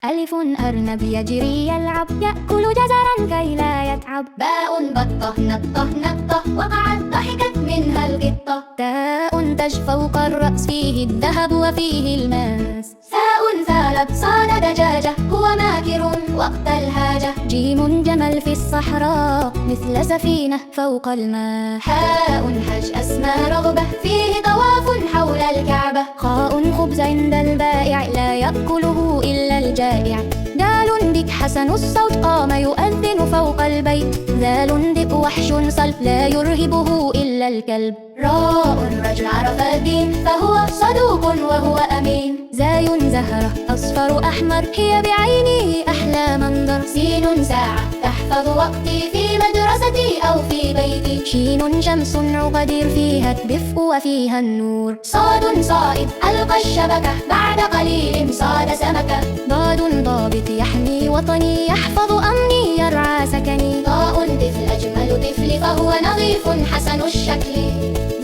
ألف أرنب يجري يلعب يأكل جزرا كي لا يتعب. باء بطة نطة نطة وقعت ضحكت منها القطة. تاء تاج فوق الرأس فيه الذهب وفيه الماس. ثاء ثعلب صاد دجاجة هو ماكر وقت الحاجة. جيم جمل في الصحراء مثل سفينة فوق الماء. حاء حج أسمى رغبة فيه طواف حول الكعبة. خاء خبز عند البائع لا يأكله إلا الجائع. دال دك حسن الصوت قام يؤذن فوق البيت. ذال دئ وحش صلب لا يرهبه إلا الكلب. راء رجل عرف الدين فهو صدوق وهو أمين. زاي زهرة أصفر أحمر هي بعينه أحلى منظر. سين ساعة تحفظ وقتي في مدرستي أو في بيتي. شين شمس عقدير فيها الدفء وفيها النور. صاد صائد ألقى الشبكة بعد قليل صاد سمكة. ضاد ضابط يحمي وطني يحفظ أمني يرعى سكني. ضاء طفل أجمل طفل فهو نظيف حسن الشكل.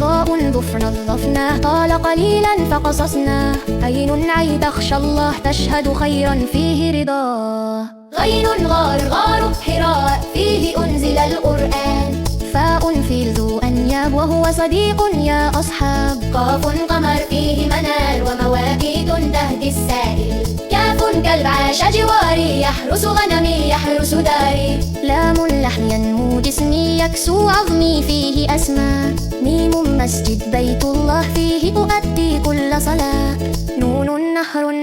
ضاء ظفر نظفناه طال قليلا فقصصناه. عين عي تخشى الله تشهد خيرا فيه رضاه. غين غار غار حراء فيه أنزل القرآن. فاء في ذو أنياب وهو صديق يا أصحاب. قاف قمر فيه منار ومواقيت تهدي السائل. كاف كلب عاش جواري يحرس غنمي يحرس داري. لام لحم ينمو جسمي يكسو عظمي فيه أسمى. ميم مسجد بيت الله فيه أؤدي كل صلاة. نون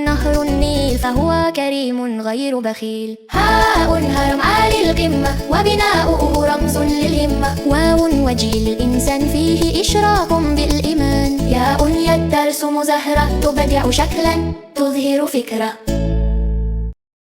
نهر النيل فهو كريم غير بخيل. هاء هرم عالي القمة وبناؤه رمز للهمة. واو وجه الإنسان فيه إشراق بالإيمان. ياء يد ترسم زهرة تبدع شكلا تظهر فكرة.